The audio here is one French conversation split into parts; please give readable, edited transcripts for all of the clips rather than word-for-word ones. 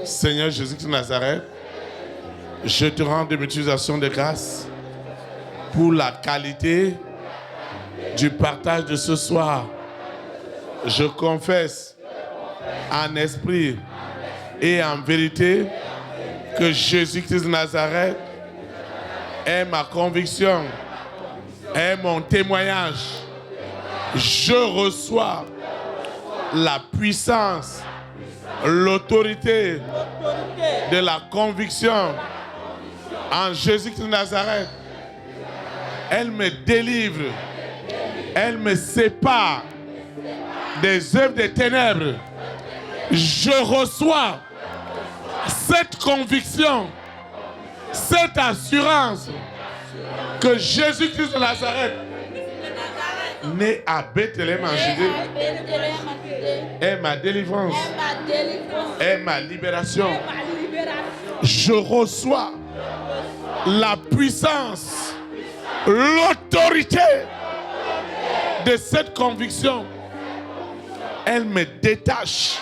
Seigneur Jésus-Christ de Nazareth, je te rends de l'utilisation de grâce pour la qualité du partage de ce soir. Je confesse en esprit et en vérité que Jésus-Christ de Nazareth est ma conviction, est mon témoignage. Je reçois la puissance, l'autorité de la conviction en Jésus-Christ de Nazareth. Elle me délivre, elle me sépare des œuvres des ténèbres. Je reçois cette conviction, cette assurance que Jésus-Christ de Nazareth, né à Bethléem en Judée, est ma délivrance, est ma libération. Je reçois la puissance, l'autorité de cette conviction. Elle me détache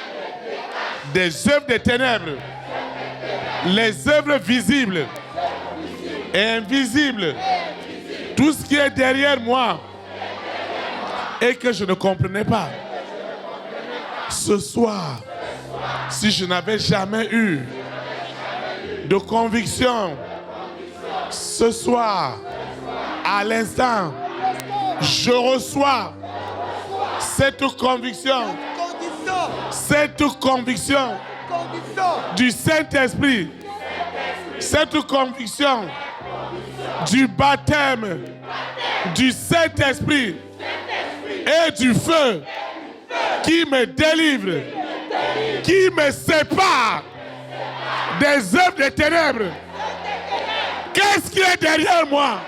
des œuvres des ténèbres, les œuvres visibles et invisibles, tout ce qui est derrière moi et que je ne comprenais pas. Ce soir, si je n'avais jamais eu de conviction, ce soir, à l'instant, je reçois cette conviction du Saint-Esprit, cette conviction du baptême du Saint-Esprit et du feu qui me délivre, qui me sépare des œuvres des ténèbres. Qu'est-ce qui est derrière moi?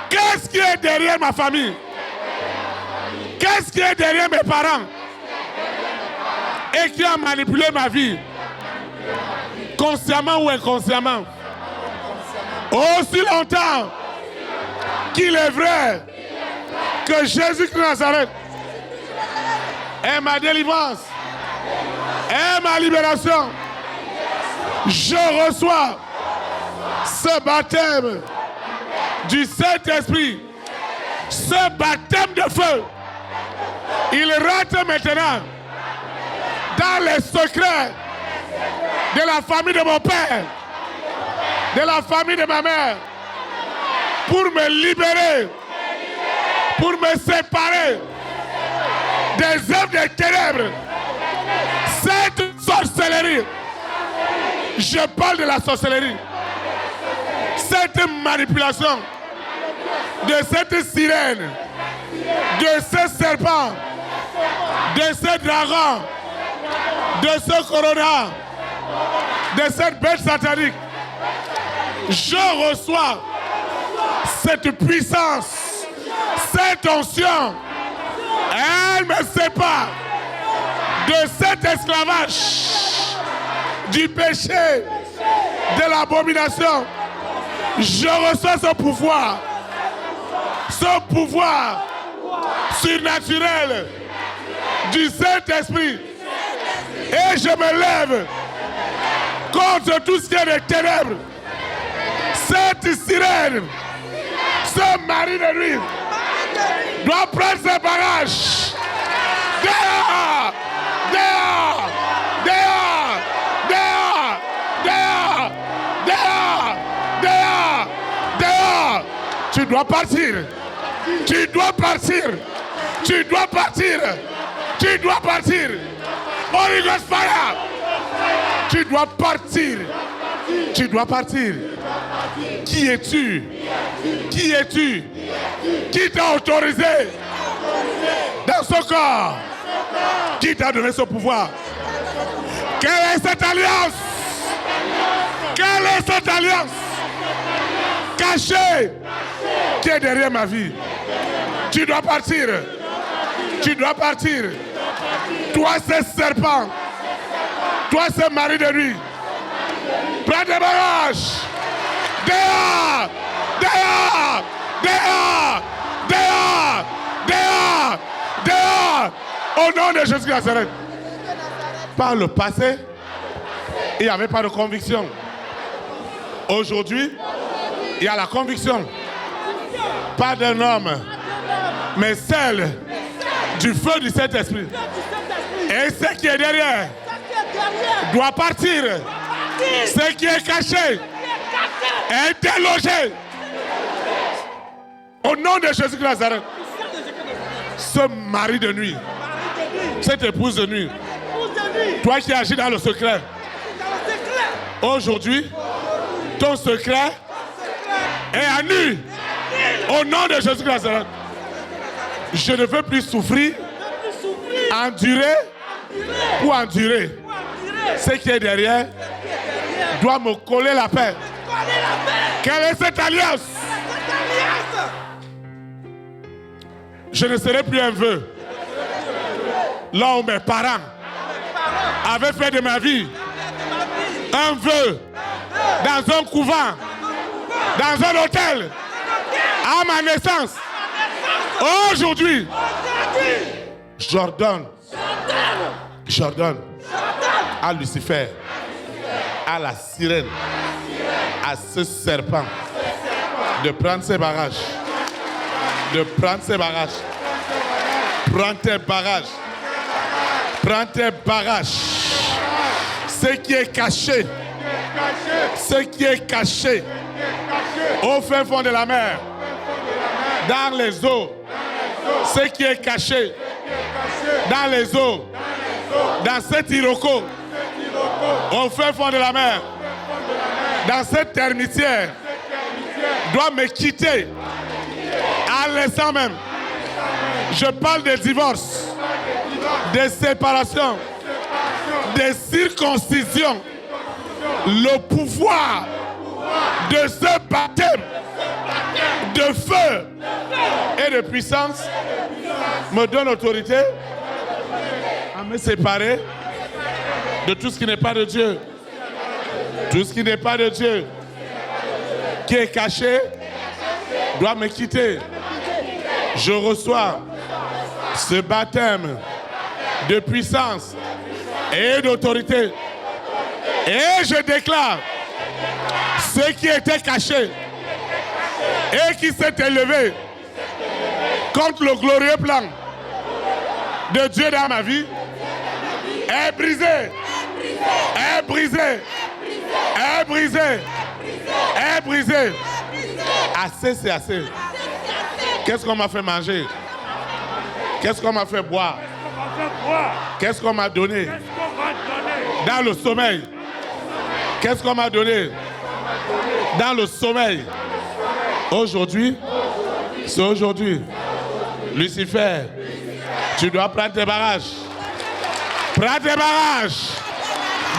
Qu'est-ce qui est derrière ma famille? Qu'est-ce qui est derrière mes parents? Et qui a manipulé ma vie, consciemment ou inconsciemment, aussi longtemps qu'il est vrai que Jésus-Christ de Nazareth est ma délivrance, est ma libération. Je reçois ce baptême du Saint-Esprit, ce baptême de feu. Il rentre maintenant dans les secrets de la famille de mon père, de la famille de ma mère, pour me libérer, pour me séparer des œuvres des ténèbres. Cette sorcellerie, je parle de la sorcellerie, cette manipulation, de cette sirène, de ce serpent, de ce dragon, de ce corona, de cette bête satanique, je reçois cette puissance, cette onction. Elle me sépare de cet esclavage, du péché, de l'abomination. Je reçois ce pouvoir surnaturel du Saint-Esprit. Et je me lève contre tout ce qui est des ténèbres. Cette sirène, ce mari de nuit, doit prendre ses bagages. Dehors! Dehors! Dehors! Dehors! Dehors! Dehors! Dehors! Dehors! Tu dois partir. Tu dois partir. Tu dois partir. Tu dois partir. Holy Ghost fire! Tu dois partir. Tu dois partir. Qui es-tu? Qui es-tu? Qui t'a autorisé dans ce corps? Qui t'a donné ce pouvoir? Quelle est cette alliance? Quelle est cette alliance cachée qui est derrière ma vie? Tu dois partir. Tu dois partir. Toi, ce serpent. Toi, ce mari de nuit. Prends tes bagages. Dehors! Dehors! Dehors! Dehors! Dehors! Dehors! Au nom de Jésus de Nazareth. Par le passé, il n'y avait pas de conviction. Aujourd'hui, il y a la conviction. Pas d'un homme, mais celle du feu du Saint-Esprit. Et ce qui est derrière doit partir. Ce qui est caché est délogé. Au nom de Jésus de Nazareth. Ce mari de nuit, cette épouse de nuit, toi qui agis dans le secret, aujourd'hui, ton secret est à nu. Au nom de Jésus de Nazareth. Je ne veux plus souffrir, endurer ou endurer. Ce qui est derrière doit me coller la paix. Quelle est cette alliance? Je ne serai plus un vœu. Là où mes parents avaient fait de ma vie un vœu dans un couvent, dans un hôtel, à ma naissance. Aujourd'hui, j'ordonne à Lucifer, à la sirène, à ce serpent de prendre ses bagages. De prendre ses bagages. Prends tes bagages. Prends tes bagages. Ce qui est caché. Ce qui est caché. Au fin fond de la mer. Dans les eaux. Ce qui est caché. Dans les eaux. Dans cet Iroko. Au fin fond de la mer. Dans cette termitière. Doit me quitter. À l'instant même, je parle de divorce, de séparation, de circoncision. Le pouvoir de ce baptême de feu et de puissance me donne autorité à me séparer de tout ce qui n'est pas de Dieu. Tout ce qui n'est pas de Dieu, qui est caché, doit me quitter. Je reçois ce baptême de puissance et d'autorité. Et je déclare ce qui était caché et qui s'est élevé contre le glorieux plan de Dieu dans ma vie est brisé. Est brisé. Est brisé. Est brisé. Assez, c'est assez. Qu'est-ce qu'on m'a fait manger? Qu'est-ce qu'on m'a fait boire? Qu'est-ce qu'on m'a donné? Dans le sommeil. Qu'est-ce qu'on m'a donné? Dans le sommeil. Aujourd'hui, c'est aujourd'hui. Lucifer, tu dois prendre tes bagages. Prends tes bagages.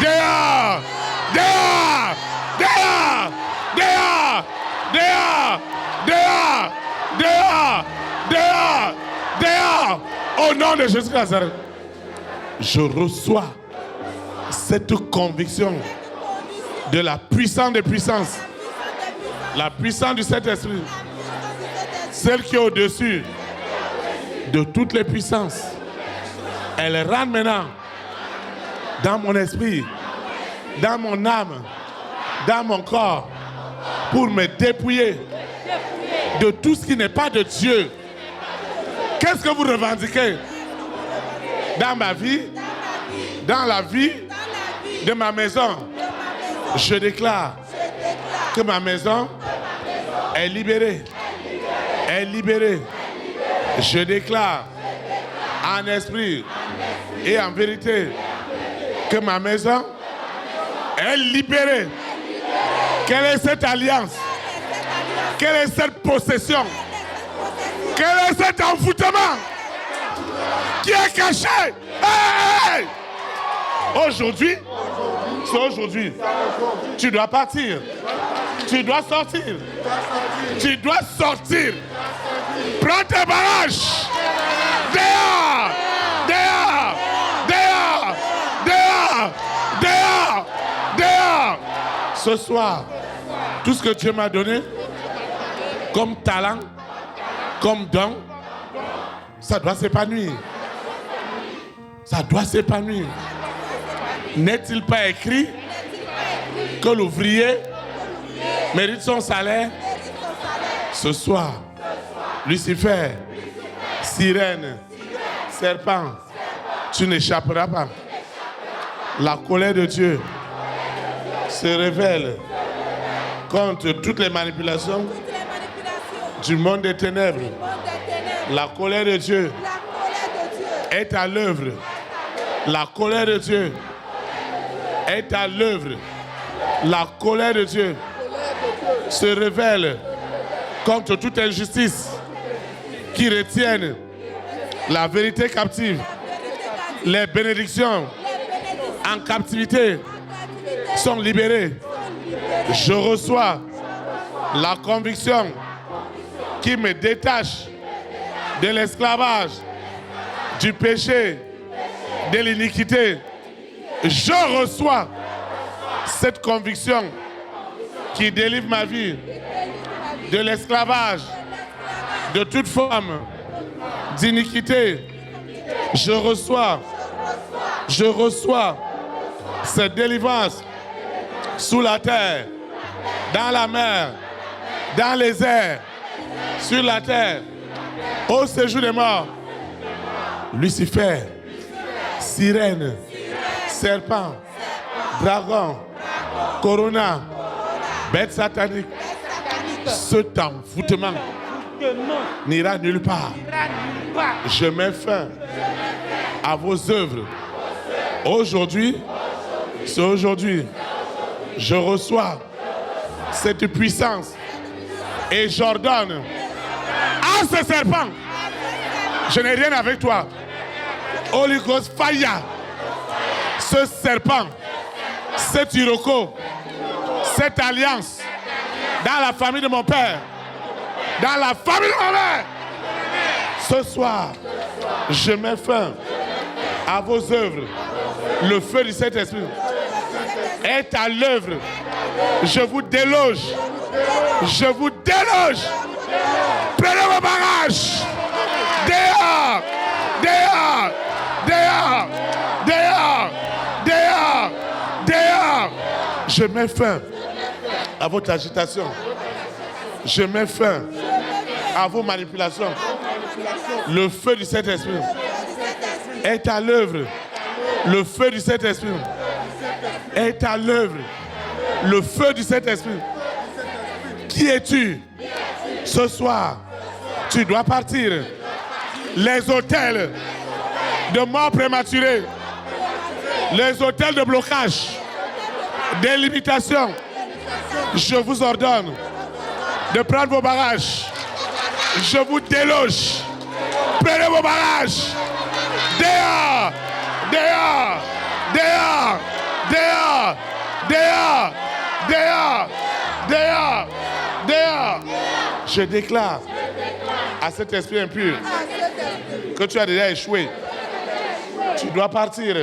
Dehors! Dehors! Dehors! Dehors! Dehors! Dehors! Dehors! Dehors! Dehors! Au nom de Jésus Christ, je reçois cette conviction de la puissance des puissances. La puissance du Saint-Esprit. Celle qui est au-dessus de toutes les puissances. Elle rentre maintenant dans mon esprit, dans mon âme, dans mon corps, pour me dépouiller de tout ce qui n'est pas de Dieu. Qu'est-ce que vous revendiquez dans ma vie, dans la vie de ma maison? Je déclare que ma maison est libérée. Est libérée. Je déclare en esprit et en vérité que ma maison est libérée. Quelle est cette alliance? Quelle est cette possession? Quel est cet envoûtement qui est caché? Hey! Aujourd'hui, c'est aujourd'hui. Tu dois partir. Tu dois sortir. Tu dois sortir. Prends tes bagages. Dehors! Dehors! Dehors! Dehors! Dehors! Dehors! Ce soir, tout ce que Dieu m'a donné comme talent, comme don, ça doit s'épanouir. Ça doit s'épanouir. N'est-il pas écrit que l'ouvrier mérite son salaire. Ce soir, Lucifer, sirène, serpent, tu n'échapperas pas. La colère de Dieu se révèle contre toutes les manipulations du monde des ténèbres. La colère de Dieu est à l'œuvre. La colère de Dieu est à l'œuvre. La colère de Dieu se révèle contre toute injustice qui retienne la vérité captive. Les bénédictions en captivité sont libérées. Je reçois la conviction qui me détache de l'esclavage, du péché, de l'iniquité. Je reçois cette conviction qui délivre ma vie de l'esclavage, de toute forme d'iniquité. Je reçois cette délivrance sous la terre, dans la mer, dans les airs, sur la terre, au séjour des morts. Lucifer, sirène, serpent, dragon, corona, bête satanique, cet envoûtement n'ira nulle part. Je mets fin à vos œuvres. Aujourd'hui, c'est aujourd'hui, je reçois cette puissance et j'ordonne à ce serpent, je n'ai rien avec toi. Holy Ghost fire, ce serpent, cet iroko, cette alliance dans la famille de mon père, dans la famille de ma mère. Ce soir, je mets fin à vos œuvres. Le feu du Saint-Esprit est à l'œuvre. Je vous déloge. Je vous déloge. Prenez vos bagages. Dehors. Dehors. Dehors. Dehors. Dehors. Dehors. Je mets fin à votre agitation. Je mets fin à vos manipulations. Le feu du Saint-Esprit est à l'œuvre. Le feu du Saint-Esprit est à l'œuvre. Le feu du Saint-Esprit. Qui es-tu? Ce soir, tu dois partir. Les hôtels de mort prématurée, les hôtels de blocage, des limitations, je vous ordonne de prendre vos bagages. Je vous déloge. Prenez vos bagages. Dehors. Dehors. Dehors. Dehors. Dehors. Dehors. Dehors. Dehors. Je déclare à cet esprit impur que tu as déjà échoué. Tu dois partir.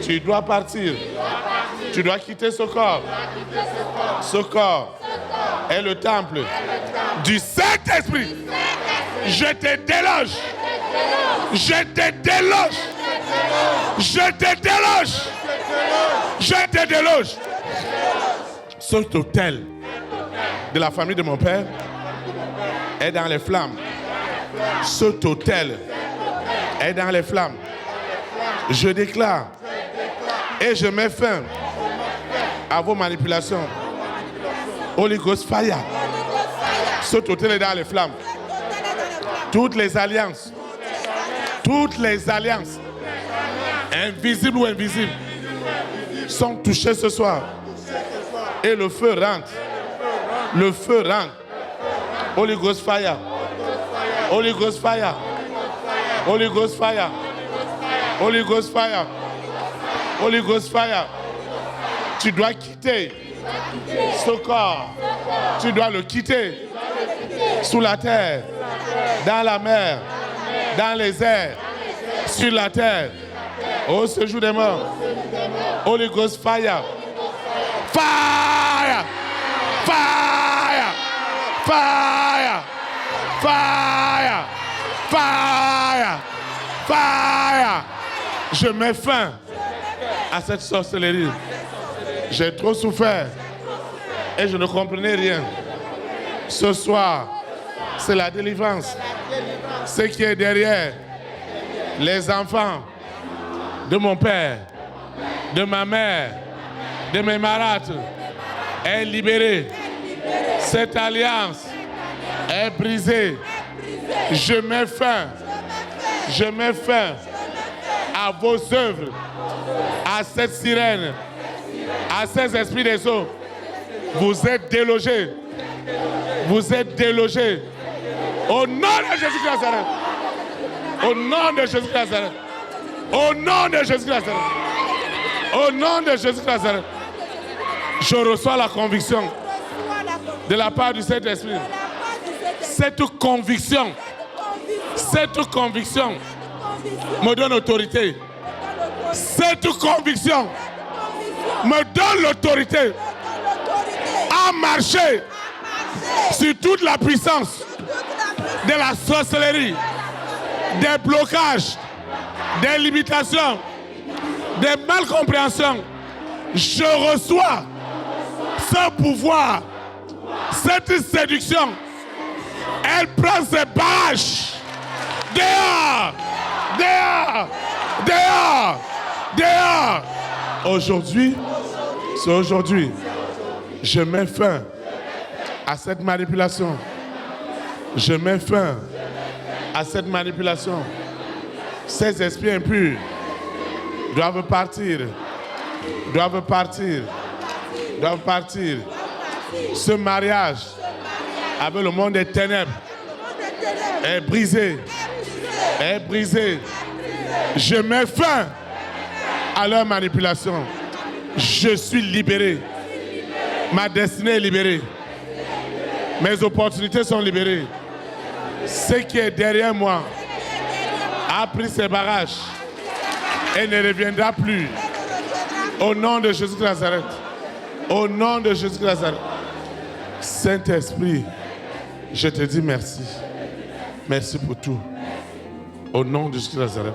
Tu dois partir. Tu dois quitter ce corps. Ce corps est le temple du Saint-Esprit. Je te déloge. Je te déloge. Je te déloge. Je te déloge. Cet hôtel de la famille de mon père est dans les flammes. Cet hôtel est dans les flammes. Je déclare et je mets fin à vos manipulations. Holy Ghost fire. Cet hôtel est dans les flammes. Toutes les alliances, invisibles ou invisibles, sont touchées ce soir. Et le feu rentre. Le feu rentre. Holy Ghost fire. Holy Ghost fire. Holy Ghost fire. Holy Ghost fire. Holy Ghost fire. Tu dois quitter ce corps. Tu dois le quitter sous la terre, dans la mer, dans les airs, sur la terre, au séjour des morts. Holy Ghost fire. Fire! Fire! Fire! Fire! Fire! Fire! Je mets fin à cette sorcellerie. J'ai trop souffert et je ne comprenais rien. Ce soir, c'est la délivrance. Ce qui est derrière les enfants de mon père, de ma mère, de mes marâtres est libéré. Cette alliance est brisée. Je mets fin à vos œuvres, à cette sirène, à ces esprits des eaux. Vous êtes délogés. Vous êtes délogés. Au nom de Jésus de Nazareth. Au nom de Jésus de Nazareth. Au nom de Jésus de Nazareth. Au nom de Jésus de Nazareth. Je reçois la conviction de la part du Saint-Esprit. Cette conviction me donne autorité. Cette conviction me donne l'autorité à marcher sur toute la puissance de la sorcellerie, des blocages, des limitations, des malcompréhensions. Je reçois ce pouvoir, cette séduction. Elle prend ses barrages. Dehors! Dehors! Dehors! Dehors! Aujourd'hui, c'est aujourd'hui, je mets fin à cette manipulation. Je mets fin à cette manipulation. Ces esprits impurs doivent partir. Doivent partir. Doivent partir. Ce mariage avec le monde des ténèbres est brisé. Est brisé. Je mets fin à leur manipulation. Je suis libéré. Ma destinée est libérée. Mes opportunités sont libérées. Ce qui est derrière moi a pris ses barrages et ne reviendra plus. Au nom de Jésus de Nazareth. Au nom de Jésus de Nazareth. Saint-Esprit, je te dis merci. Merci pour tout. Au nom de Jésus de Nazareth.